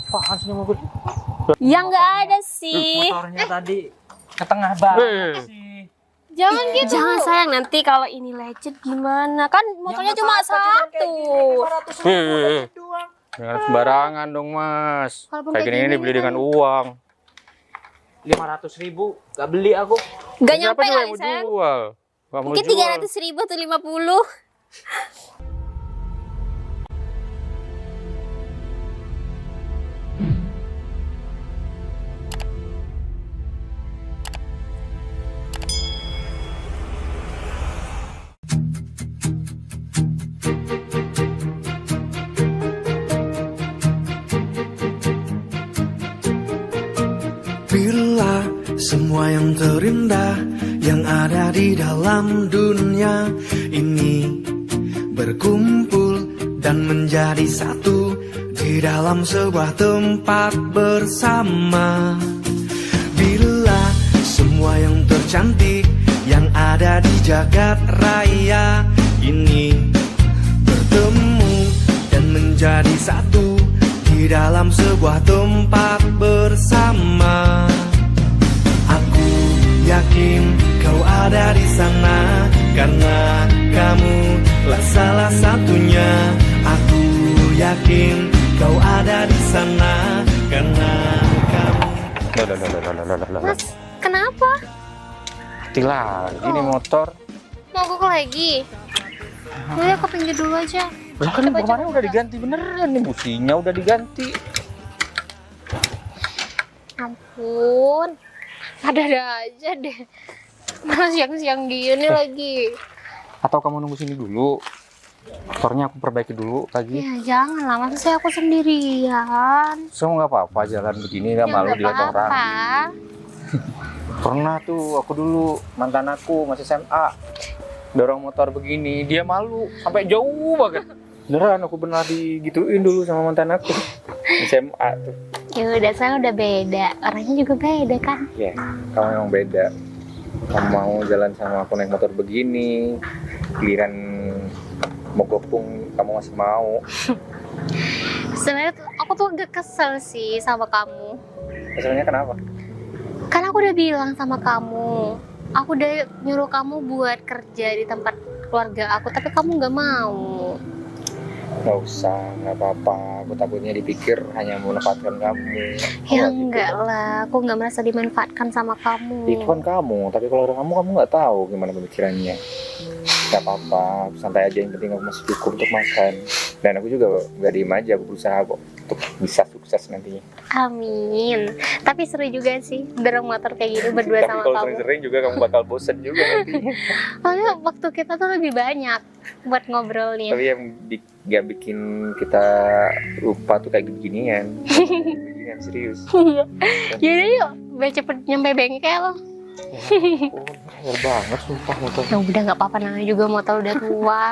Apaan sih mobil? Ya nggak ada sih. Motornya tadi ke tengah banget sih. Jangan gitu. Jangan sayang, nanti kalau ini lecet gimana? Kan motornya cuma satu. 500.000 lecet doang. Jangan sembarangan dong mas. Walaupun Kayak kayak gini gini dibeli dengan kan. uang. 500.000 gak beli aku. Gak Siapa nyampe juga yang kali mau sayang. jual? Gak mau Mungkin jual. 300.000 atau 50. Bila semua yang terindah yang ada di dalam dunia ini berkumpul dan menjadi satu di dalam sebuah tempat bersama. Bila semua yang tercantik yang ada di jagat raya ini bertemu dan menjadi satu di dalam sebuah tempat bersama. Aku yakin kau ada di sana karena kamu lah salah satunya. Aku yakin kau ada di sana karena kamu. Mas, kenapa? Mati lagi nih motor. Mogok lagi? Udah aku pinggir dulu aja. Lah kan Coba, kemarin coba, udah coba. diganti beneran nih, businya udah diganti. Ampun, ada aja deh. Malah siang-siang gini lagi. Atau kamu nunggu sini dulu? Motornya aku perbaiki dulu lagi. Ya jangan lah, masa saya aku sendirian. Semua nggak apa-apa jalan begini, nggak Ya, malu nggak dilihat orang. apa-apa. Pernah tuh aku dulu, mantan aku masih SMA, dorong motor begini, dia malu sampai jauh banget. Beneran aku pernah digituin dulu sama mantan aku SMA tuh. Ya udah, saya udah beda. Orangnya juga beda kan. Ya, kamu emang beda. Kamu mau jalan sama aku naik motor begini, giliran mogok pun kamu masih mau. Sebenarnya aku tuh agak kesel sih sama kamu. Keselnya kenapa? Kan aku udah bilang sama kamu. Aku udah nyuruh kamu buat kerja di tempat keluarga aku, tapi kamu nggak mau. Nggak usah, nggak apa-apa. Aku takutnya dipikir hanya memanfaatkan kamu. Ya Oh, enggak gitu. lah, aku nggak merasa dimanfaatkan sama kamu. Itu kan kamu, tapi kalau orang kamu nggak tahu gimana pemikirannya. Nggak apa-apa, santai aja, yang penting aku masih cukup untuk makan. Dan aku juga nggak diem aja, aku berusaha kok untuk bisa sukses nantinya. Amin. Tapi seru juga sih dorong motor kayak gini berdua Tapi sama kalau kamu. sering-sering juga kamu bakal bosen juga nanti. Soalnya waktu kita tuh lebih banyak buat ngobrolnya. Tapi yang nggak bikin kita lupa tuh kayak beginian. Beginian serius. Iya. Yaudah yuk, biar cepet nyampe bengkel. Oh, keren banget sumpah motor. Ya udah nggak apa-apa, namanya juga motor udah tua.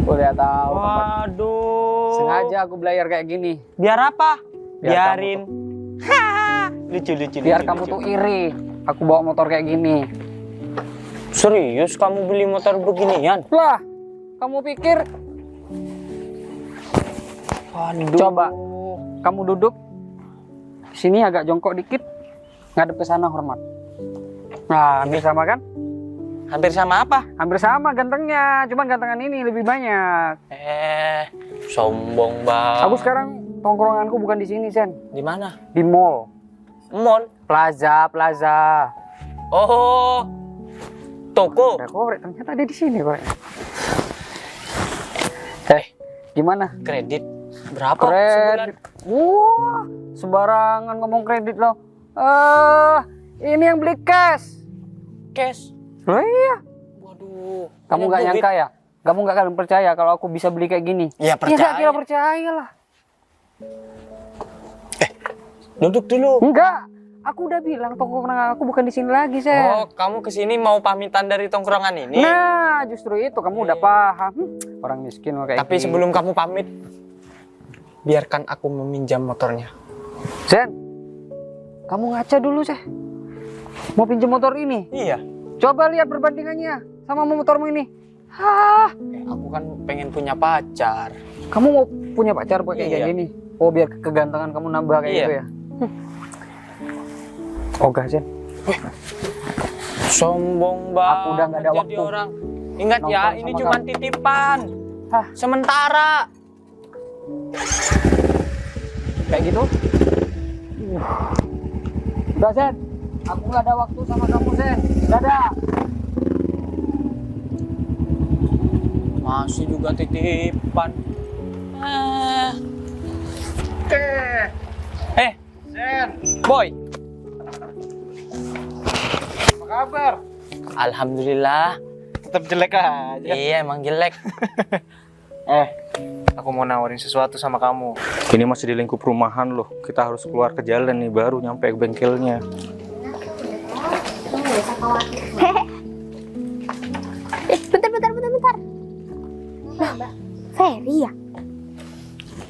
Udah tahu. Waduh. Sengaja aku belayar kayak gini. Biar apa? Biar Biarin. Lucu. Biar kamu tuh iri. Aku bawa motor kayak gini. Serius kamu beli motor beginian? Lah, kamu pikir? Waduh. Coba kamu duduk. Sini agak jongkok dikit. Ngadep ke sana hormat. Nah, hampir sama kan? Hampir sama apa? Hampir sama gantengnya. Cuman gantengan ini lebih banyak. Sombong banget. Aku sekarang tongkronganku bukan di sini, Sen. Di mana? Di mall. Mall. Plaza. Oh. Toko. Ada korek, ternyata ada di sini korek. Gimana? Kredit. Berapa sebulan? Kredit. Wah, sembarangan ngomong kredit loh. Ini yang beli cash. Cash. Loh iya. Waduh. Kamu banyak nggak duit. nyangka ya? Kamu nggak akan percaya kalau aku bisa beli kayak gini? Ya Ya percaya. saya kira percaya lah. Duduk dulu. Enggak. Aku udah bilang tongkrongan aku bukan di sini lagi, Sen. Oh, kamu kesini mau pamitan dari tongkrongan ini? Nah, justru itu kamu udah paham. Orang miskin mau kayak Tapi gini. sebelum kamu pamit, biarkan aku meminjam motornya. Sen, kamu ngaca dulu, Sen. Mau pinjam motor ini? Iya. Coba lihat perbandingannya. sama motormu ini? Hah, Aku kan pengen punya pacar. kamu mau punya pacar pakai kayak Iya. gini? Oh, biar kegantengan kamu nambah kayak Iya. gitu ya? Ogah, Sen. Sombong banget. Aku udah nggak ada jadi waktu. orang. Ingat ya, Nongkrong ini sama cuma kamu. titipan. Hah? Sementara. Kayak gitu? Udah, Sen. Aku nggak ada waktu sama kamu, Sen. Dadah. Masih juga titipan. Zen, Boy. apa kabar? Alhamdulillah. Tetap jelek aja. Iya, emang jelek. Aku mau nawarin sesuatu sama kamu. Ini masih di lingkup rumahan loh. Kita harus keluar ke jalan nih, baru nyampe ke bengkelnya. Bentar. Ferry ya?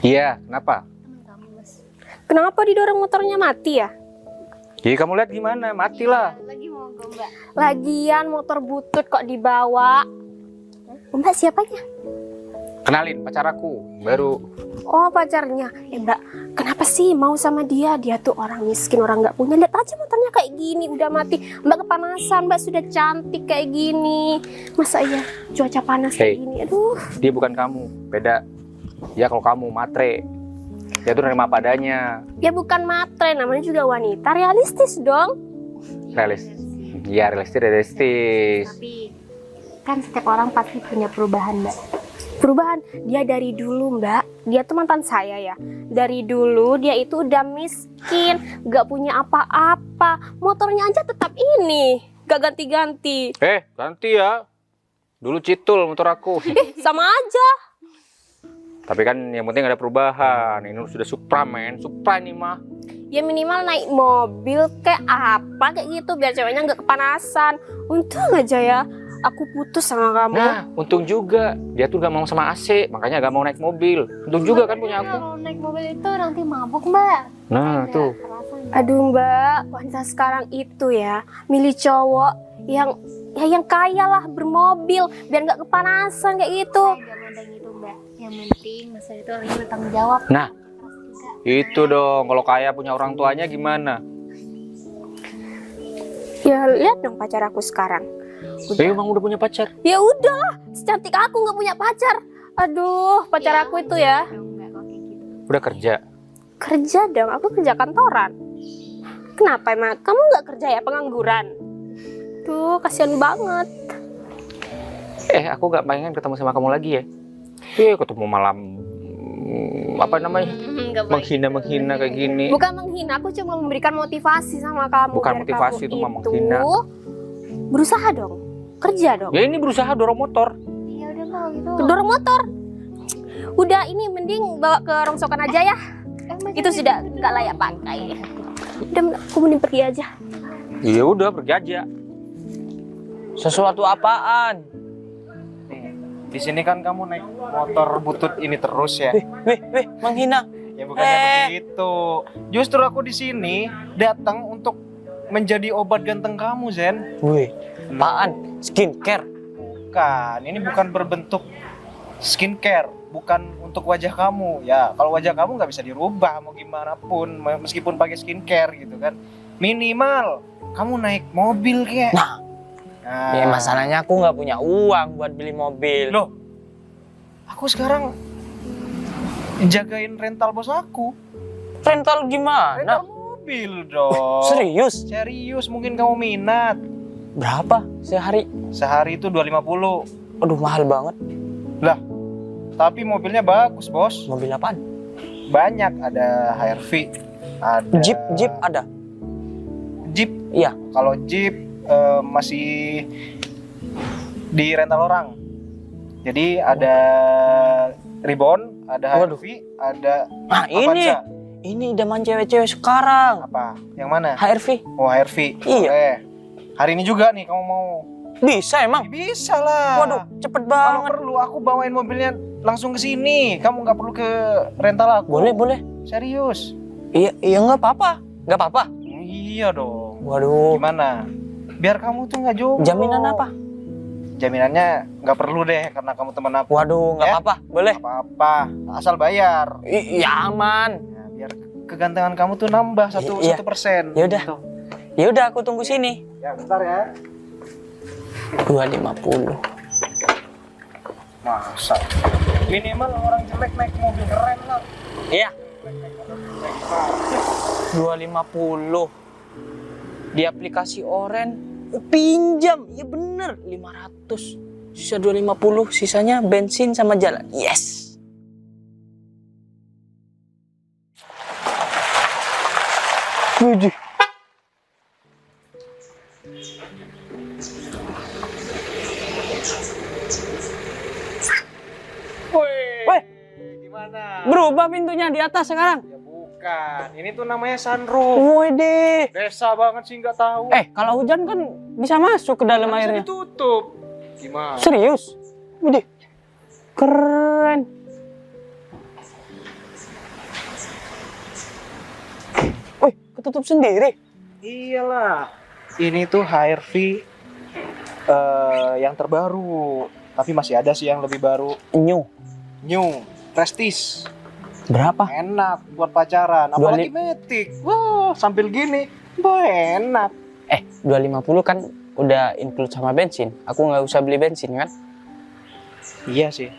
Iya, kenapa? Kenapa didorong motornya mati ya? Jadi kamu lihat gimana? Matilah. Lagi mau Mbak. Lagian motor butut kok dibawa. Mbak siapanya? Kenalin pacar aku, baru. Oh pacarnya. Mbak, kenapa sih mau sama dia? Dia tuh orang miskin, orang nggak punya. Lihat aja motornya kayak gini, udah mati. Mbak kepanasan, Mbak sudah cantik kayak gini. Masa iya cuaca panas kayak Hey. gini? Aduh. Dia bukan kamu, beda. Ya kalau kamu matre, dia tuh nerima apa adanya. Ya bukan matre, namanya juga wanita. Realistis dong. Realis. Iya, realistis. Tapi kan setiap orang pasti punya perubahan, Mbak. Perubahan, dia dari dulu Mbak, dia tuh mantan saya ya. Dari dulu dia itu udah miskin, gak punya apa-apa. Motornya aja tetap ini, gak ganti-ganti. Ganti ya. Dulu Citul motor aku. Sama aja. Tapi kan yang penting ada perubahan. Ini sudah Supra, men. Supra nih mah. Ya minimal naik mobil kayak apa kayak gitu, biar ceweknya gak kepanasan. Untung aja ya, aku putus sama kamu. Nah, untung juga. Dia tuh gak mau sama AC, makanya gak mau naik mobil. Untung juga kan punya aku. Kalau naik mobil itu nanti mabuk Mbak. Nah, tuh. Aduh Mbak, wanita sekarang itu ya milih cowok yang kaya lah, bermobil, biar nggak kepanasan kayak gitu. Saya nggak mandang itu Mbak, yang penting masa itu orangnya bertanggung jawab. Nah, itu dong. Kalau kaya punya orang tuanya gimana? Ya lihat dong pacar aku sekarang. Emang udah punya pacar? Ya udahlah, secantik aku nggak punya pacar. Aduh, pacar aku itu ya. Udah kerja? Kerja dong, aku kerja kantoran. Kenapa emang? Kamu nggak kerja ya, pengangguran? Tuh, kasihan banget. Aku gak pengen ketemu sama kamu lagi ya. Ketemu malam apa namanya? Menghina-menghina kayak gini. Bukan menghina, aku cuma memberikan motivasi sama kamu. Bukan biar motivasi, kamu itu mah menghina. Berusaha dong, kerja dong. Ya ini berusaha dorong motor. Iya udah kalau gitu. Dorong motor. Udah ini mending bawa ke rongsokan aja ya. Itu sudah nggak layak pakai. Udah, aku mending pergi aja. Iya udah pergi aja. Sesuatu apaan? Di sini kan kamu naik motor butut ini terus ya. Weh, menghina. Ya bukannya begitu. Justru aku di sini datang untuk menjadi obat ganteng kamu, Zen. Wih, apaan? Skincare. Bukan, ini bukan berbentuk skincare, bukan untuk wajah kamu. Ya, kalau wajah kamu nggak bisa dirubah mau gimana pun, meskipun pakai skincare gitu kan. Minimal kamu naik mobil kayak. Nah, ya masalahnya aku nggak punya uang buat beli mobil. Loh, aku sekarang jagain rental bos aku. Rental gimana? Rental mobil dong. Serius? Serius, mungkin kamu minat. Berapa sehari? Sehari itu 250. Aduh, mahal banget. Lah, tapi mobilnya bagus, Bos. Mobil apaan? Banyak, ada HRV, ada Jeep ada? Jeep. Iya. Kalau Jeep masih di rental orang. Jadi ada Ribbon, ada Waduh. HRV, ada Nah, Avanza. ini idaman cewek-cewek sekarang. Apa? Yang mana? HRV. Oh, HRV. Iya. Boleh. Hari ini juga nih kamu mau? Bisa emang? Bisa lah. Waduh, cepet Kalau banget. perlu aku bawain mobilnya langsung ke sini. Kamu nggak perlu ke rental aku. Boleh. Serius. Iya nggak apa-apa. Nggak apa-apa. Iya dong. Waduh. Gimana? Biar kamu tuh nggak jomblo. Jaminan apa? jaminannya nggak perlu deh karena kamu teman aku. Waduh, nggak Ya? apa-apa, boleh? Nggak apa-apa, asal bayar. Iya aman. Ya, biar kegantengan kamu tuh nambah satu Iya. persen. Ya udah. Ya udah, aku tunggu sini. Ya bentar ya. 250. Masa? Minimal orang jelek naik mobil keren lah. Iya. 250. Di aplikasi Oren pinjam. Ya bener, 500. Sisa 250, sisanya bensin sama jalan. Yes. Widih. Woi, Gimana? berubah pintunya di atas sekarang. Ya bukan, ini tuh namanya sunroof. Woi deh. Desa banget sih nggak tahu. Kalau hujan kan bisa masuk ke dalam Kan bisa airnya. ditutup. Gimana? Serius? Widih. Keren. Wih, ketutup sendiri. Iyalah. Ini tuh HRV yang terbaru. Tapi masih ada sih yang lebih baru. New. New, Prestige. Berapa? Enak buat pacaran. Apalagi Matic. Wah, sambil gini. Wah, enak. 250 kan udah include sama bensin. Aku nggak usah beli bensin kan? Iya sih.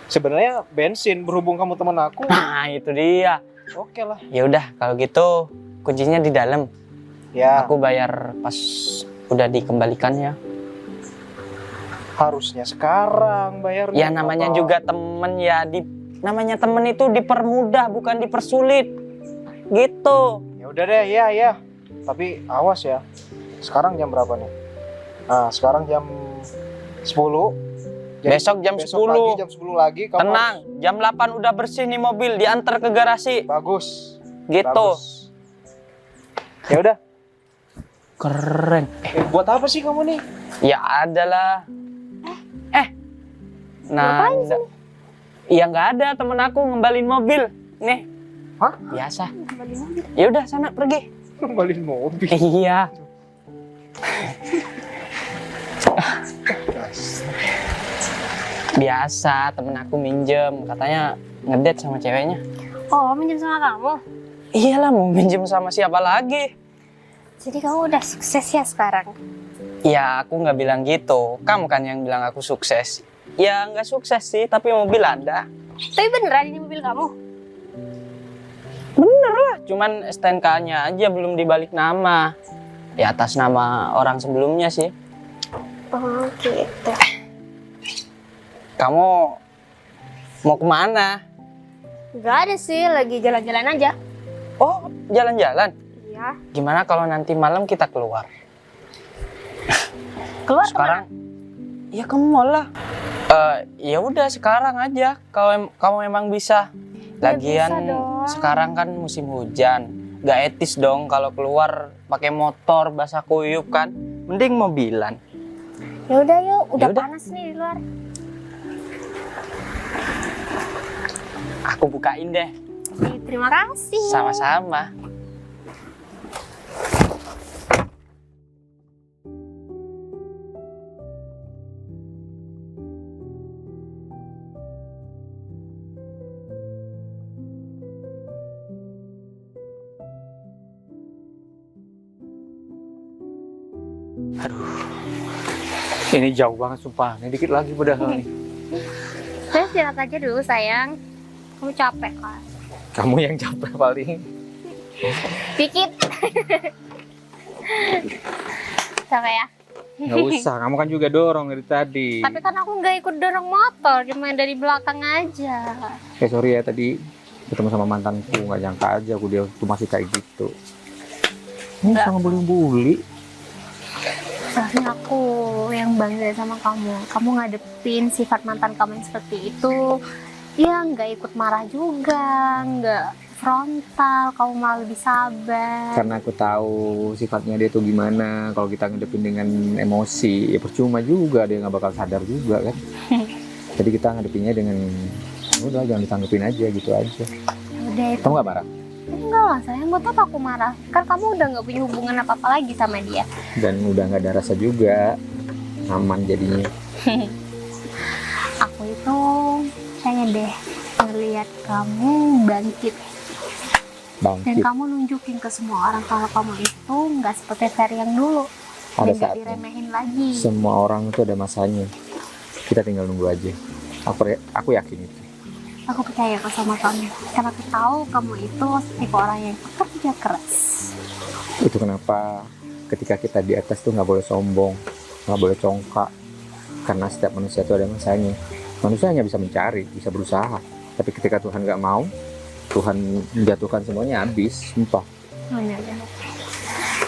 Sebenarnya bensin berhubung kamu teman aku. Nah, itu dia. Oke lah. Ya udah, kalau gitu kuncinya di dalam. Ya, Aku bayar pas udah dikembalikan ya. harusnya sekarang bayarnya. Ya namanya Apa? juga temen ya. Namanya temen itu dipermudah bukan dipersulit. Gitu. Ya udah deh, ya. Tapi awas ya. Sekarang jam berapa nih? Nah, sekarang jam 10. Besok jam 10. Lagi jam 10 lagi kamu Tenang, jam 8 udah bersih nih mobil, diantar ke garasi. Bagus. Gitu. Bagus. Ya udah. Keren. Buat apa sih kamu nih? Ya adalah. Nah, iya nggak ada, temen aku ngembalin mobil. Nih. Hah? Biasa. Ya udah sana pergi. Kembaliin mobil. Iya. Biasa, temen aku minjem, katanya ngedate sama ceweknya. Oh, minjem sama kamu? Iyalah, mau minjem sama siapa lagi? Jadi kamu udah sukses ya sekarang? Ya, aku nggak bilang gitu. Kamu kan yang bilang aku sukses. Ya, nggak sukses sih, tapi mobil ada. Tapi beneran ini mobil kamu? Bener lah, cuman STNK-nya aja belum dibalik nama. Ya, atas nama orang sebelumnya sih. Oh gitu. Kamu mau kemana? Gak ada sih, lagi jalan-jalan aja. Oh, jalan-jalan. Iya. Gimana kalau nanti malam kita keluar? Keluar Sekarang? Ya kamu mau lah. Ya udah sekarang aja. Kamu emang bisa. Lagian bisa dong. sekarang kan musim hujan. Gak etis dong kalau keluar pakai motor basah kuyup kan. Mending mobilan. Ya udah yuk, udah Yaudah. panas nih di luar. Aku bukain deh. Terima kasih. Sama-sama. Ini jauh banget sumpah. Ini dikit lagi padahal nih. Saya istirahat aja dulu sayang. Kamu capek kan? Kamu yang capek paling. Dikit. Capek ya? Nggak usah, kamu kan juga dorong dari tadi. Tapi kan aku nggak ikut dorong motor, cuma dari belakang aja. Sorry ya tadi ketemu sama mantanku, nggak nyangka aja aku dia tuh masih kayak gitu. Ini Nggak. sama bully-bully. Soalnya aku yang bangga sama kamu. Kamu ngadepin sifat mantan kamu yang seperti itu. Ya nggak ikut marah juga, nggak frontal, kamu malah lebih sabar. Karena aku tahu sifatnya dia tuh gimana. Kalau kita ngadepin dengan emosi, ya percuma juga, dia nggak bakal sadar juga kan. Jadi kita ngadepinnya dengan udah jangan ditanggepin aja gitu aja. Udah itu. Kamu nggak marah? Enggak lah sayang, buat apa aku marah? Kan kamu udah nggak punya hubungan apa-apa lagi sama dia. Dan udah nggak ada rasa juga. aman jadinya. Aku itu pengen deh ngelihat kamu bangkit dan Bangkit. kamu nunjukin ke semua orang kalau kamu itu nggak seperti Ferry yang dulu Ada dan nggak saatnya. diremehin lagi. Semua orang itu ada masanya. Kita tinggal nunggu aja. Aku yakin itu. Aku percaya kok sama kamu karena aku tahu kamu itu tipe orang yang pekerja keras. Itu kenapa ketika kita di atas tuh nggak boleh sombong, nggak boleh congkak. Karena setiap manusia itu ada masanya. Manusia hanya bisa mencari, bisa berusaha. Tapi ketika Tuhan nggak mau, Tuhan menjatuhkan semuanya habis, sumpah. Bener.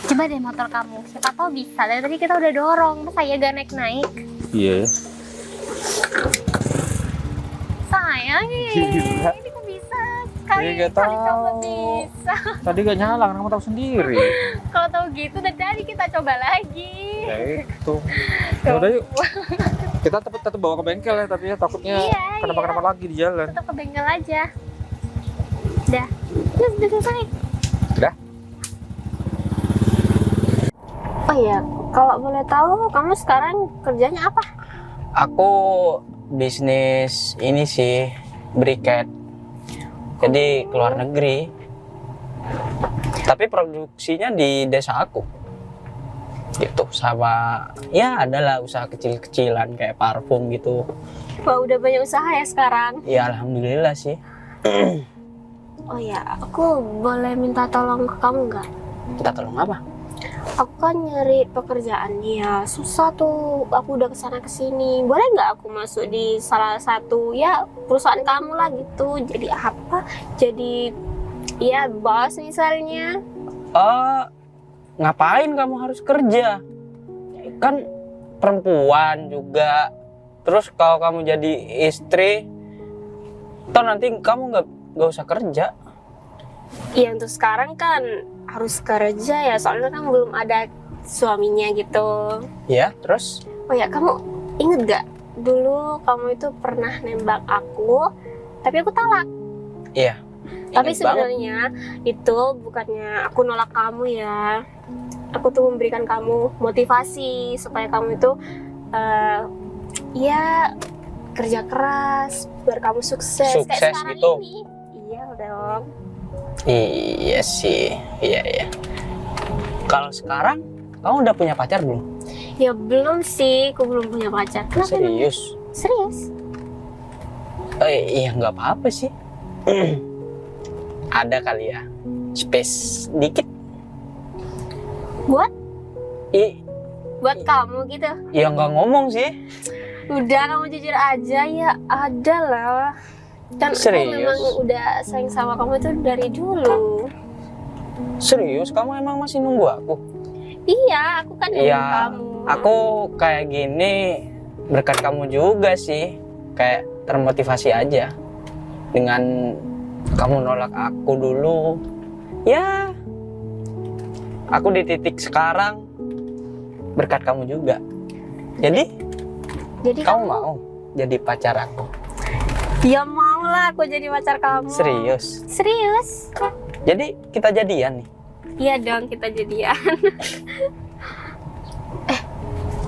Coba deh motor kamu, siapa tahu bisa. Dari tadi kita udah dorong, masa ya gak naik-naik? Iya. Sayang Gila. ini kok bisa? Kali Iya, nggak coba tahu. bisa. Tadi gak nyala, kamu tahu sendiri. Kalau tahu gitu dari tadi kita coba lagi. Ya itu. Ya udah yuk. Kita tetap bawa ke bengkel ya, tapi ya takutnya Iya, kenapa-kenapa lagi di jalan. Tetap ke bengkel aja. Udah udah selesai. Udah. Oh iya, kalau boleh tahu kamu sekarang kerjanya apa? Aku bisnis ini sih, briket. Jadi keluar negeri. Tapi produksinya di desa aku. Gitu, sama ya adalah usaha kecil-kecilan kayak parfum gitu. Wah, udah banyak usaha ya sekarang. Ya alhamdulillah sih. Oh ya, aku boleh minta tolong ke kamu nggak? Kita tolong apa? Aku kan nyari pekerjaan ya, susah tuh. Aku udah kesana kesini. Boleh nggak aku masuk di salah satu ya perusahaan kamu lah gitu? Jadi apa? Jadi ya bos misalnya. Ngapain kamu harus kerja? Kan perempuan juga. Terus kalau kamu jadi istri, toh nanti kamu nggak usah kerja. Iya untuk sekarang kan harus kerja ya, soalnya kan belum ada suaminya gitu. Ya, terus? Oh ya, kamu inget gak dulu kamu itu pernah nembak aku, tapi aku talak. Iya. Tapi inget banget. sebenarnya itu bukannya aku nolak kamu ya. Aku tuh memberikan kamu motivasi supaya kamu itu ya kerja keras biar kamu sukses. Sukses Kayak sekarang gitu. ini. Iya dong. Iya sih, iya. Kalau sekarang, kamu udah punya pacar belum? Ya belum sih, aku belum punya pacar. Kenapa emang? Serius? Serius? Iya nggak apa-apa sih. Ada kali ya, space dikit. Buat? Buat Iya. kamu gitu? Ya nggak ngomong sih. Udah kamu jujur aja ya, ada lah. Kan aku Serius? memang udah sayang sama kamu itu dari dulu. Serius, kamu emang masih nunggu aku? Iya, aku kan nunggu Iya, kamu. aku kayak gini berkat kamu juga sih. Kayak termotivasi aja. Dengan kamu nolak aku dulu. Ya, aku di titik sekarang berkat kamu juga. Jadi kamu mau jadi pacar aku? Ya mau lah aku jadi pacar kamu. Serius? Serius? Jadi kita jadian nih? Iya dong, kita jadian.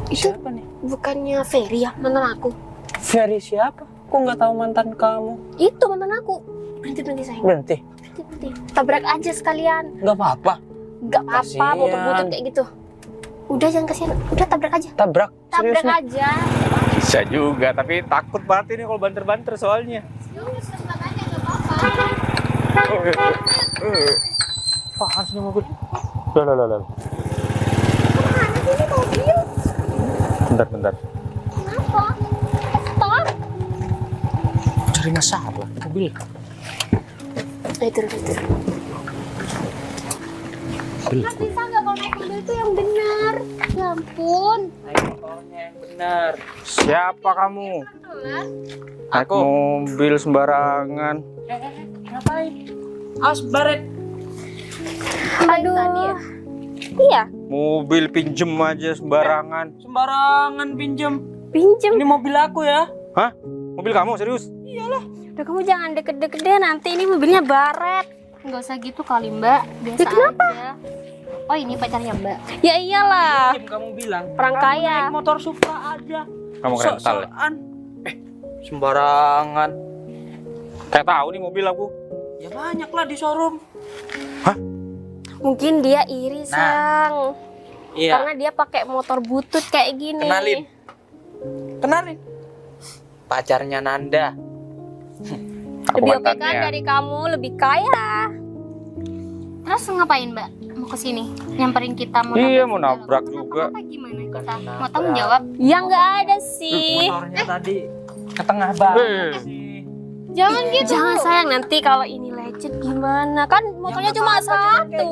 Itu Siapa nih? bukannya Ferry ya, mantan aku? Ferry siapa? Aku nggak tahu mantan kamu. Itu mantan aku. Berhenti sayang. Berhenti? Berhenti. Tabrak aja sekalian. Nggak apa-apa. Gak apa-apa, Kasian. mau butut kayak gitu. Udah jangan kasihan. Udah tabrak aja. Tabrak? Serius Tabrak nih? aja. Bisa juga, tapi takut banget ini kalau banter-banter soalnya. Apaan sih mobil? Lah. Bentar. Kenapa? Stop. Cari masalah mobil. Itu. Kan bisa nggak kalau naik mobil itu yang benar? Ya ampun. Naik motornya yang benar. Siapa kamu? Naik Aku. mobil sembarangan. Ngapain? Awas baret. Aduh. Tadi ya? Iya, Mobil pinjem aja sembarangan. Sembarangan pinjem. pinjem. Ini mobil aku ya. Hah? Mobil kamu serius? Udah kamu jangan deket-deket deh, nanti ini mobilnya baret. Nggak usah gitu kali mbak, biasa Ya, kenapa? aja. Oh ini pacarnya Mbak. Ya iyalah, Kim, kamu bilang orang kamu kaya. naik motor Supra aja. Kamu rental ya? Sok-sokan. Sembarangan. Kayak tahu nih mobil aku. Ya banyak lah di showroom. Mungkin dia iri, Sang. Iya. Karena dia pakai motor butut kayak gini. Kenalin. Pacarnya Nanda. Aku Lebih oke kan mantannya. dari kamu, lebih kaya. Terus ngapain Mbak? Mau kesini? Nyamperin kita mau Iya, nabrak mau segala. nabrak Kenapa- juga. Kenapa gimana kita? Mau tanggung jawab? Ya nggak ada sih. Motornya tadi ke tengah banget Eh. sih. Jangan gitu. Jangan sayang, nanti kalau ini lecet gimana? Kan motornya cuma satu.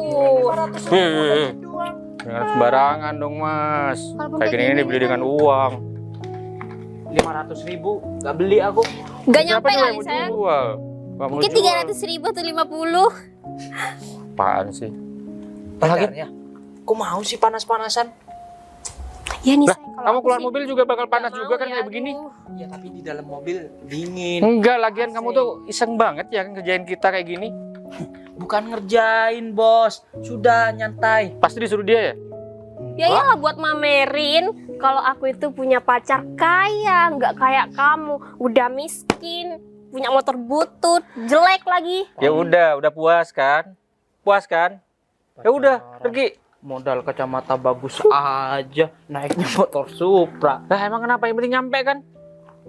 Jangan sembarangan dong mas. Walaupun Kayak kayak gini gini dibeli kan. dengan uang. 500.000 nggak beli aku. Gak Siapa nyampe juga yang kali mau sayang. jual? Nggak mau Mungkin jual. 300.000 atau 50. Apaan sih? Pacarnya. Kok mau sih panas-panasan? Ya nih Lah, sayang, kalau kamu aku keluar sih mobil juga bakal panas nggak juga mau kan ya, kayak begini? aduh. Ya tapi di dalam mobil dingin. Enggak, lagian kamu tuh iseng banget ya kan ngerjain kita kayak gini. Bukan ngerjain bos. Sudah nyantai. Pasti disuruh dia ya? Ya iyalah buat mamerin kalau aku itu punya pacar kaya, nggak kayak kamu, udah miskin, punya motor butut, jelek lagi. Ya udah puas kan? Puas kan? Ya udah, pergi. Modal kacamata bagus aja. Naiknya motor Supra. Lah emang kenapa yang penting nyampe kan?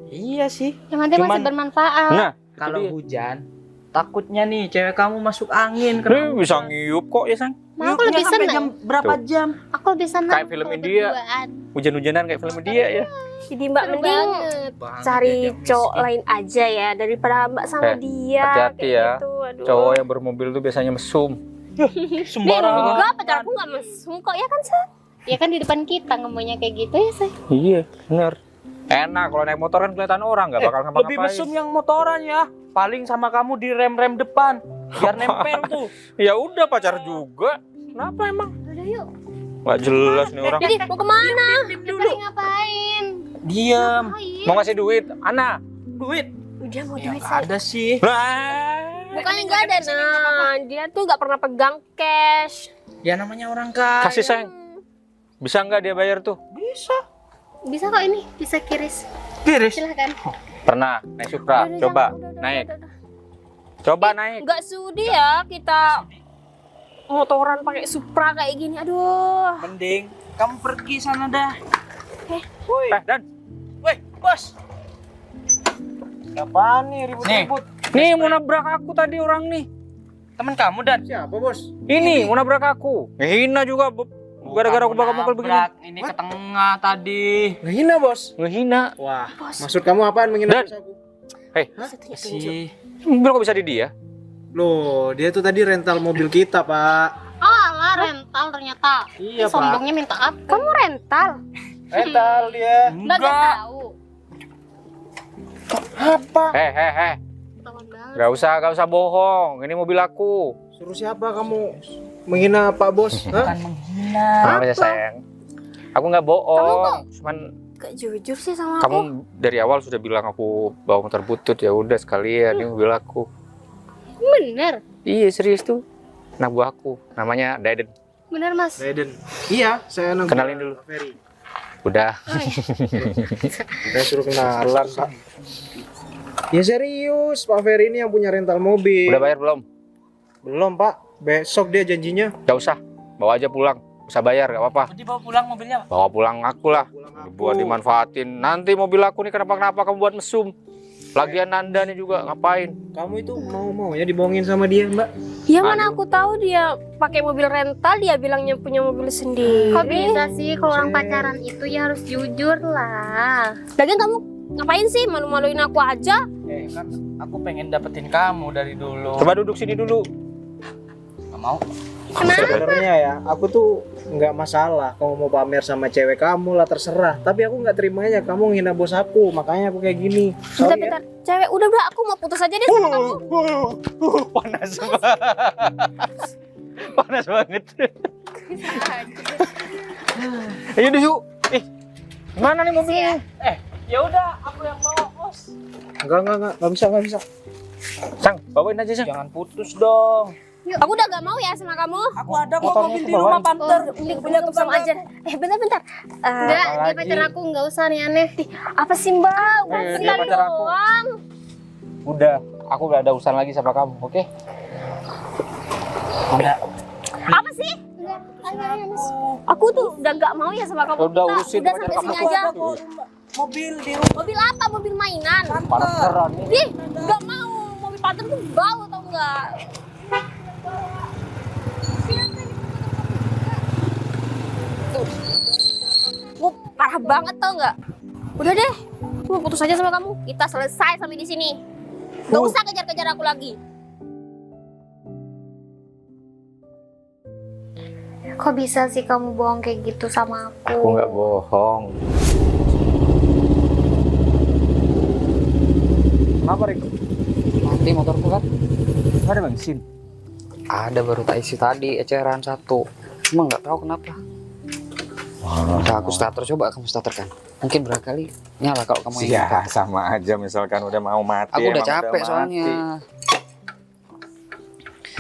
Iya sih. Yang penting masih Cuman- bermanfaat. Nah, Kalau dia. hujan, takutnya nih cewek kamu masuk angin. Ini bisa ngiup kok ya sang? Mau aku lebih sampai seneng. jam berapa Tuh. jam? Aku lebih seneng. Kayak film kalau India. berduaan. Hujan-hujanan kayak film dia ya. Jadi Mbak Seru mending banget. cari cowok lain aja ya daripada Mbak sama dia. hati-hati kayak ya. gitu. Aduh. Cowok yang bermobil tuh biasanya mesum. Sembarangan. Enggak, pacarku nggak mesum kok ya kan Sa? Ya kan di depan kita ngomongnya kayak gitu ya say. Iya, bener. Enak kalau naik motor kan kelihatan orang, nggak bakal ngapa-ngapain. Lebih mesum yang motoran ya. Paling sama kamu di rem-rem depan. Biar nempel tuh. Ya udah pacar juga. Kenapa emang? Udah yuk. Nggak jelas nih orang. Jadi mau kemana? Dulu ngapain? Diam. Ngapain? Mau ngasih duit, Ana. Duit. Udah mau Ya duit nggak Sa. ada sih. Bukannya nggak ada nah, dia tuh nggak pernah pegang cash. Ya namanya orang kaya. Kasih sayang. Bisa nggak dia bayar tuh? Bisa. Bisa kok ini, bisa kiris. Kiris. Silahkan. Pernah naik Supra. Udah, Coba jangan, naik. udah. Coba naik. Nggak sudi ya kita motoran pakai Supra kayak gini. Aduh. Mending kamu pergi sana dah. Dan Woi, bos. Apaan nih ribut-ribut? nih mau nabrak aku tadi orang nih. Teman kamu dan Siapa bos? Ini mau nabrak aku. Ngehina juga. Gara-gara aku bakal mukul begini. Ini ke tengah tadi. Ngehina bos. Ngehina. Wah, maksud kamu apaan menghina Dan- bos aku? Si Mobil kok bisa di dia? Loh, dia tuh tadi rental mobil kita, Pak. Oh alah rental ternyata. Iya, Pak. Sombongnya minta apa? Kamu rental? Rental dia. Mbak gak tahu. Apa? Ketahuan banget. Gak usah bohong. Ini mobil aku. Suruh siapa kamu menghina Pak Bos? Hah? Apa ya sayang? Aku nggak bohong. Cuman Gak jujur sih sama aku. kamu dari awal sudah bilang aku bawa motor butut, ya udah sekalian ini mobil aku. Bener. Iya serius tuh. Anak buah aku namanya Daden. Bener mas. Raiden. Iya, saya anak Kenalin dulu. Pak Ferry. Udah. Saya suruh kenalan, Pak. Ya serius, Pak Ferry ini yang punya rental mobil. Udah bayar belum? Belum, Pak. Besok dia janjinya. Gak usah. Bawa aja pulang. Usah bayar gak apa-apa. dibawa pulang mobilnya. Bawa pulang aku lah. Pulang aku. Buat dimanfaatin. Nanti mobil aku nih kenapa-kenapa kamu buat mesum. Lagian Nanda nih juga ngapain? Kamu itu mau ya dibohongin sama dia, Mbak? Ya mana aku tahu dia pakai mobil rental, dia bilangnya punya mobil sendiri. Kok bisa sih kalau orang Saya- pacaran itu ya harus jujur lah. Lagian kamu ngapain sih malu-maluin aku aja? Kan aku pengen dapetin kamu dari dulu. Coba duduk sini dulu. Gak mau. Sebenarnya ya, aku tuh nggak masalah kamu mau pamer sama cewek kamu lah, terserah. Tapi aku nggak terimanya kamu ngina bos aku, makanya aku kayak gini. Sorry ya. Bentar, cewek udah aku mau putus aja deh sama kamu. Panas banget. Panas banget. Ayo deh yuk. Mana nih mobilnya? Ya udah, aku yang bawa bos. Enggak bisa. Sang, bawain aja Sang. Jangan putus dong. Aku udah gak mau ya sama kamu. Aku ada kok Motornya mobil di kebawa. rumah Panther. Ini Punya kamu sama aja. Bentar. Enggak, dia lagi? pacar aku nggak usah nih aneh. Apa sih Mbak? Udah dia sekali pacar aku. doang. Udah, aku gak ada urusan lagi sama kamu, oke? Ada. Apa sih? Aku tuh udah gak mau ya sama kamu. Udah, Kita urusin udah pacar sampai sini kamu. aja. Ada kok mobil di rumah Mobil apa? Mobil mainan. Parkeran nih. Ih, gak mau. Mobil Panther tuh bau tau nggak? Gue parah banget tau nggak? Udah deh, gue putus aja sama kamu. Kita selesai sampai di sini. Gak usah kejar-kejar aku lagi. Kok bisa sih kamu bohong kayak gitu sama aku? Aku nggak bohong. Kenapa, Rik? Mati motorku kan? Nggak ada bensin? Ada, baru tak isi tadi eceran 1. Emang nggak tahu kenapa. Nah, aku starter, coba kamu starterkan. Mungkin berkali nyala kalau kamu yang Ya, nyetir. sama aja misalkan udah mau mati. Aku udah emang capek mati. soalnya.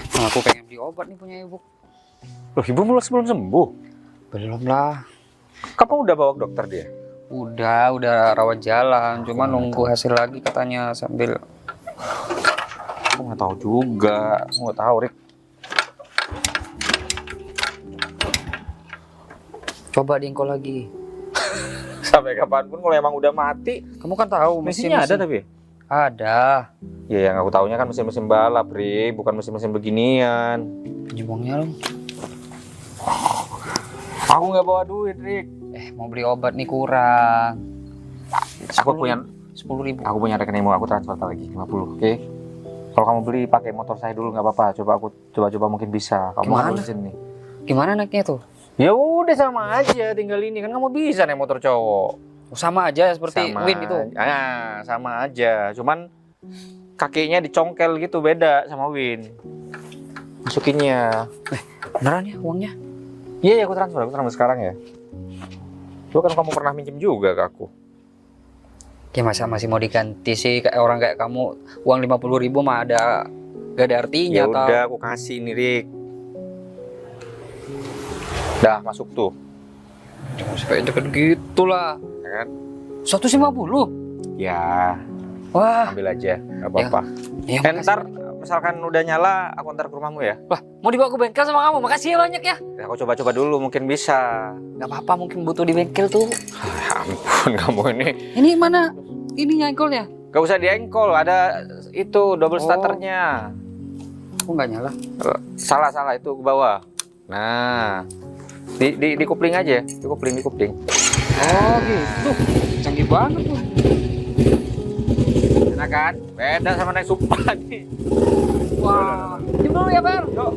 Nah, aku pengen beli obat nih punya ibu. Loh, ibu belum sembuh? Belum lah. Kamu udah bawa ke dokter dia? Udah rawat jalan. Cuma nunggu hasil lagi katanya sambil. Aku nggak tahu juga. Aku nggak tahu, Rik. Coba diengkol lagi. Sampai kapanpun kalau emang udah mati. Kamu kan tahu Mesinnya ada tapi? Ada. Ya, yang aku taunya kan mesin-mesin balap, Rik. Bukan mesin-mesin beginian. Pinjem uangnya dong. Aku nggak bawa duit, Rik. Mau beli obat nih kurang. Aku punya 10.000. Aku punya rekeningmu, aku transfer lagi 50, oke? Kalau kamu beli pakai motor saya dulu nggak apa-apa. Coba aku coba mungkin bisa. Kamu Gimana? di sini. Gimana naiknya tuh? Ya udah sama aja, tinggal ini kan kamu bisa naik motor cowok. Sama aja seperti Sama. Win itu. Ah, sama aja. Cuman kakinya dicongkel gitu, beda sama Win. Masukinnya. Beneran ya uangnya? Iya, aku transfer sekarang ya. Lu kan kamu pernah minjem juga ke aku. Ya masa masih mau diganti sih kayak orang kayak kamu, uang 50.000 mah gak ada artinya. Ya udah, aku kasih ini, Rik. Dah masuk tuh. Jangan sampai deket gitu lah. Ya kan? 150. Ya, Wah, ambil aja, nggak apa-apa. ya, Ntar misalkan udah nyala, aku antar ke rumahmu ya. Wah, mau dibawa ke bengkel sama kamu. Makasih ya banyak ya. Ya, aku coba-coba dulu, mungkin bisa. Gak apa-apa, mungkin butuh di bengkel tuh. Ya ampun, kamu ini. Ini mana? Ini nyangkolnya. Gak usah diengkol, ada itu double starternya. Kok nggak nyala? Salah itu ke bawah. Nah, di kupling aja, di kupling. Oh gitu. Canggih banget tuh. Enak kan? Beda sama naik Supra nih. Wah. Jom dulu ya, Bar. Yuk.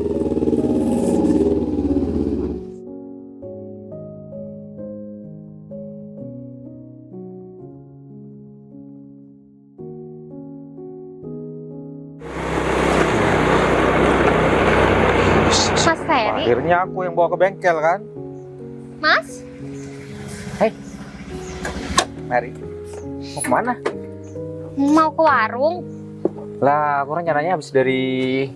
Mas Ferry, Akhirnya aku yang bawa ke bengkel kan? Mas, Mary, mau kemana? mau ke warung? Lah, aku rencananya habis dari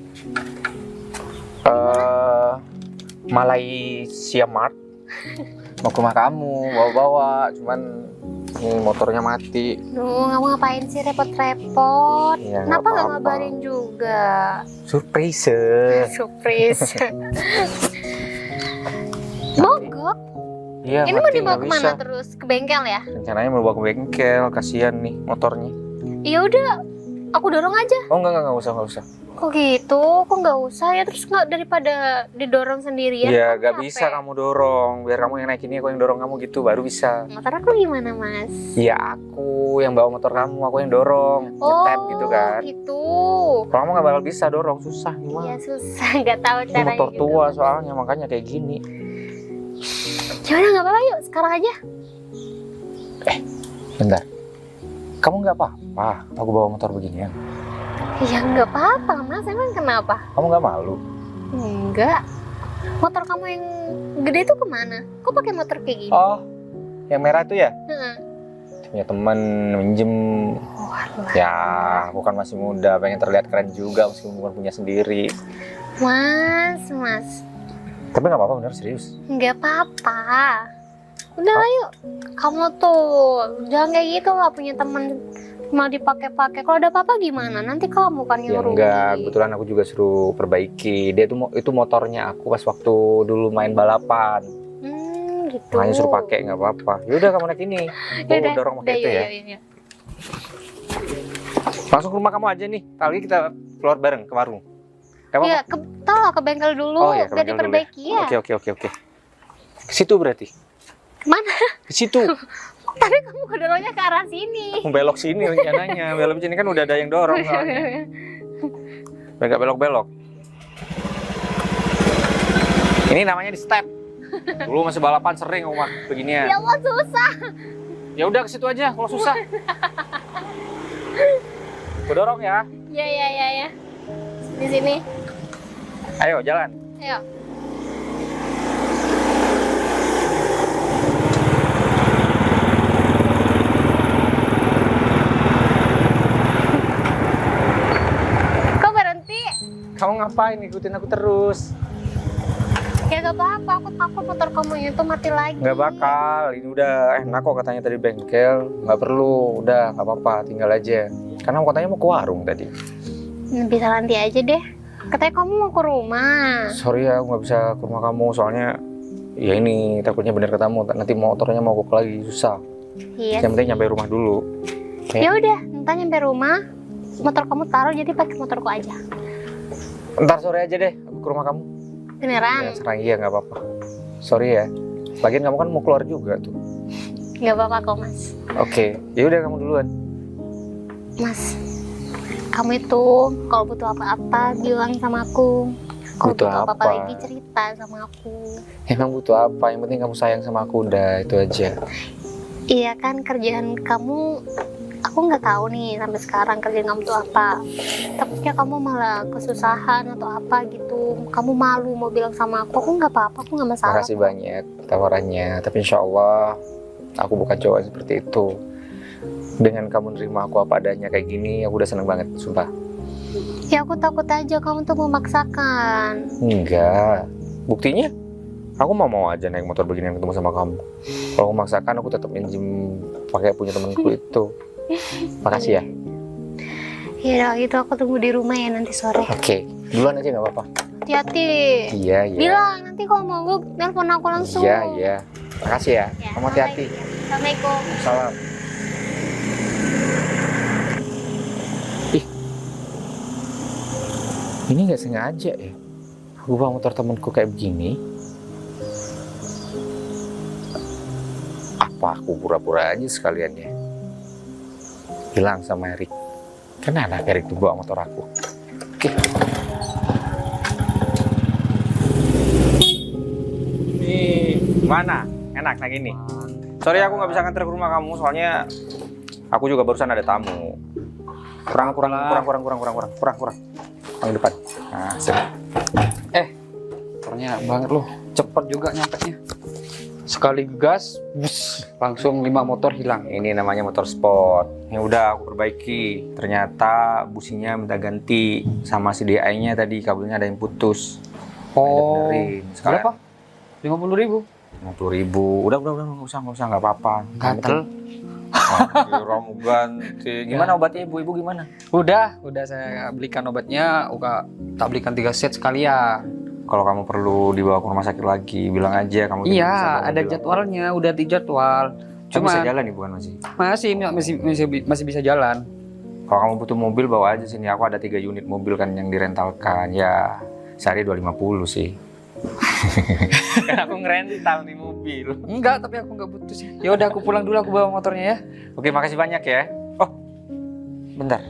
Malaysia Mart mau ke rumah kamu, bawa-bawa, cuman ini motornya mati. Duh, kamu ngapain sih repot-repot? Ya, Kenapa nggak apa-apa. ngabarin juga? Surprise. Surprise. Mogok? Iya, Ini mau mati, dibawa nggak kemana bisa. terus? Ke bengkel ya? Rencananya mau bawa ke bengkel, kasihan nih motornya. Ya udah, aku dorong aja. Oh enggak usah. Kok gitu? Kok nggak usah ya? Terus nggak daripada didorong sendirian? Iya, kan gak capek. bisa kamu dorong. Biar kamu yang naik ini, aku yang dorong kamu gitu, baru bisa. Motor aku gimana, Mas? Iya, aku yang bawa motor kamu, aku yang dorong. Nyetem gitu kan. Gitu. Kalau kamu gak bakal bisa dorong, susah Ya gimana? susah, nggak tahu Ini caranya. motor juga. tua soalnya, makanya kayak gini. Yaudah nggak apa-apa, yuk sekarang aja. Bentar. Kamu nggak apa-apa, aku bawa motor beginian. Ya nggak apa-apa, Mas. Emang kenapa? Kamu nggak malu? Enggak. Motor kamu yang gede itu kemana? Kok pakai motor kayak gini? Oh, yang merah itu ya? Heeh. Punya teman minjem. Oh, Ya, aku kan masih muda, pengen terlihat keren juga meskipun bukan punya sendiri. Mas. Tapi nggak apa-apa, bener serius. Nggak apa-apa. Udah lah yuk. Kamu tuh jangan kayak gitu lah, punya teman mau dipakai-pakai. Kalau ada apa-apa gimana? Nanti kamu kan Ya yang rugi. enggak, kebetulan aku juga suruh perbaiki. Dia tuh itu motornya aku pas waktu dulu main balapan. Gitu. Makanya suruh pakai, nggak apa-apa. Yaudah kamu naik ini. Aku Yaudah, dorong pakai itu yuk, ya. yuk. Langsung ke rumah kamu aja nih. Kali kita keluar bareng ke warung. Gak apa-apa. Ya, tau lah ke bengkel dulu, Oh iya, ke biar bengkel dulu diperbaiki ya. Oke. Ke situ berarti. Kemana? Ke situ. Tapi kamu kedorongnya ke arah sini. Mau belok sini rencananya. Belok sini kan udah ada yang dorong. Soalnya. Biar nggak belok-belok. Ini namanya di step. Dulu masih balapan sering Umar beginian. Ya Allah susah. Ya udah ke situ aja kalau susah. Gue dorong ya. Ya. Di sini. Ayo jalan. Ayo. Kok berhenti? Kamu ngapain ikutin aku terus? Ya gak apa-apa, aku takut motor kamu itu mati lagi. Nggak bakal. Ini udah enak kok katanya tadi bengkel. Nggak perlu. Udah nggak apa-apa. Tinggal aja. Karena katanya mau ke warung tadi. Bisa nanti aja deh. Katanya kamu mau ke rumah. Sorry ya, aku nggak bisa ke rumah kamu. Soalnya ya ini takutnya bener ketemu. Nanti motornya mogok lagi. Susah. Iya. Yang penting nyampe rumah dulu. Ya udah, ntar nyampe rumah, motor kamu taruh jadi pakai motorku aja. Ntar sore aja deh aku ke rumah kamu. Beneran? Ya, serang iya nggak apa-apa. Sorry ya. Lagian kamu kan mau keluar juga tuh. Nggak apa-apa kok mas. Oke, ya udah kamu duluan. Mas, kamu itu kalau butuh apa-apa bilang sama aku. Kalau Butuh butuh apa-apa apa? lagi cerita sama aku. Emang butuh apa? Yang penting kamu sayang sama aku, udah itu aja. Iya kan kerjaan kamu, aku nggak tahu nih sampai sekarang kerjaan kamu tuh apa. Takutnya kamu malah kesusahan atau apa gitu. Kamu malu mau bilang sama aku nggak apa-apa, aku nggak masalah. Makasih banyak tawarannya, tapi insya Allah aku bukan cowok yang seperti itu. Dengan kamu nerima aku apa adanya kayak gini, aku udah seneng banget, sumpah. Ya aku takut aja kamu tuh memaksakan. Enggak, buktinya aku mau aja naik motor beginian ketemu sama kamu. Kalau aku maksakan, aku tetap minjem pakai punya temanku itu. Makasih ya. Ya itu aku tunggu di rumah ya nanti sore. Oke, duluan aja nggak apa-apa. Hati-hati. Iya. Bilang nanti kalau mau gue nelpon aku langsung. Iya. Makasih ya. Ya, Kamu hati-hati. Assalamualaikum. Salam. Ini nggak sengaja ya. Aku bawa motor temanku kayak begini. Apa aku pura-pura aja sekalian ya? Bilang sama Erik. Kan anak Erik tuh bawa motor aku. Oke. Nih, mana? Enak naik ini. Sorry aku nggak bisa nganter ke rumah kamu soalnya aku juga barusan ada tamu. Kurang depan. Nah, sip. Motornya banget loh, cepet juga nyampenya. Sekali gas, bus, langsung 5 motor hilang. Ini namanya motor sport. Ya udah aku perbaiki. Ternyata businya minta ganti sama si DI-nya tadi kabelnya ada yang putus. Oh, Benerin. Sekalian berapa? 50.000. 50.000. Udah nggak usah nggak apa-apa. Gatel. Kamu ganti. Gimana obatnya ibu gimana? Udah saya belikan obatnya, tak belikan 3 set sekalian. Kalau kamu perlu dibawa ke rumah sakit lagi, bilang aja kamu. Iya, ada jadwalnya, udah dijadwal. Cuma bisa Cuma jalan nih bukan masih bisa jalan. Kalau kamu butuh mobil bawa aja sini. Aku ada 3 unit mobil kan yang direntalkan. Ya sehari 250 sih. Kan aku ngerental nih mobil. Enggak, tapi aku nggak butuh sih. Ya udah aku pulang dulu, aku bawa motornya ya. Oke, makasih banyak ya. Oh, bentar.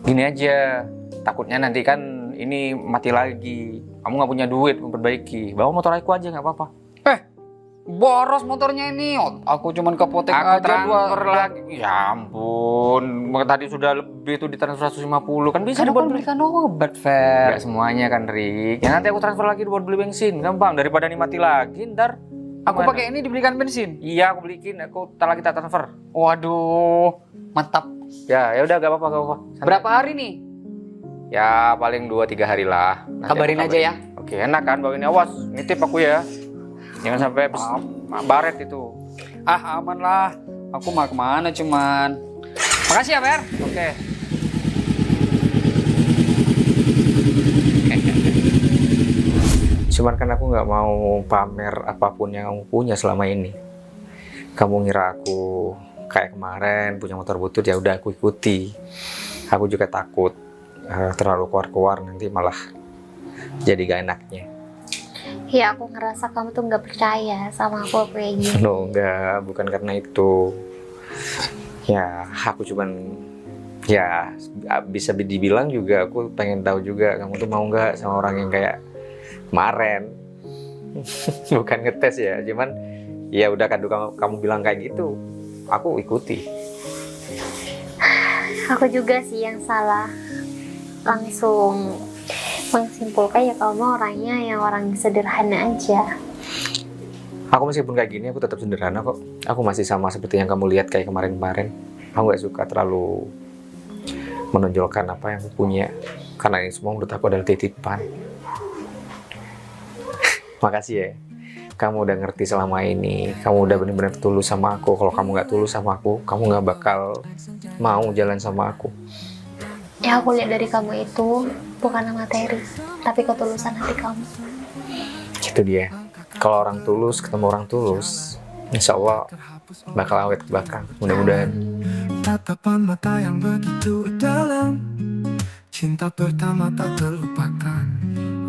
Gini aja. Takutnya nanti kan ini mati lagi. Kamu nggak punya duit memperbaiki. Bawa motor aku aja nggak apa-apa. Boros motornya ini. Aku cuman ke apotek Aku aja transfer lagi. Ya ampun. Tadi sudah lebih tuh ditransfer 150. Kan bisa Kan dibuat aku beli. belikan obat, Fer. Nggak semuanya kan, Rik. Ya nanti aku transfer lagi buat beli bensin. Gampang. Daripada ini mati lagi ntar. Aku Gimana? pakai ini dibelikan bensin. Iya, aku belikin. Aku ntar lagi tak transfer. Waduh, mantap. Ya, ya udah gak apa-apa, gak apa-apa. Santai. Berapa hari nih? Ya, paling 2-3 hari lah. Nanti Kabarin aku aja ya. Oke, enak kan bawain, awas. Nitip aku ya. Jangan sampai baret itu. Ah, aman lah. Aku mah kemana cuman. Makasih ya, Ber. Oke. Cuman kan aku nggak mau pamer apapun yang kamu punya selama ini. Kamu ngira aku kayak kemarin punya motor butut, ya udah aku ikuti. Aku juga takut terlalu keluar-keluar nanti malah jadi gak enaknya. Ya aku ngerasa kamu tuh nggak percaya sama aku kayak gini. No, enggak, bukan karena itu. Ya, aku cuman ya bisa dibilang juga aku pengen tahu juga kamu tuh mau nggak sama orang yang kayak kemarin. Bukan ngetes ya, cuman ya udah kan kamu bilang kayak gitu, aku ikuti. Aku juga sih yang salah. Langsung menyimpulkan ya kamu orangnya yang orang sederhana aja. Aku meskipun kayak gini aku tetap sederhana kok. Aku masih sama seperti yang kamu lihat kayak kemarin-kemarin. Aku nggak suka terlalu menonjolkan apa yang aku punya, karena ini semua menurut aku adalah titipan. Makasih ya, kamu udah ngerti selama ini. Kamu udah benar-benar tulus sama aku. Kalau kamu nggak tulus sama aku, kamu nggak bakal mau jalan sama aku. Ya aku lihat dari kamu itu bukan materi, tapi ketulusan hati kamu. Itu dia. Kalau orang tulus ketemu orang tulus, insya Allah bakal awet ke belakang. Mudah-mudahan. Tatapan mata yang begitu dalam, cinta pertama tak terlupakan.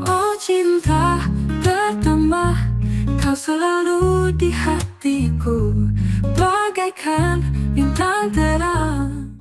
Oh cinta pertama, kau selalu di hatiku, bagaikan bintang terang.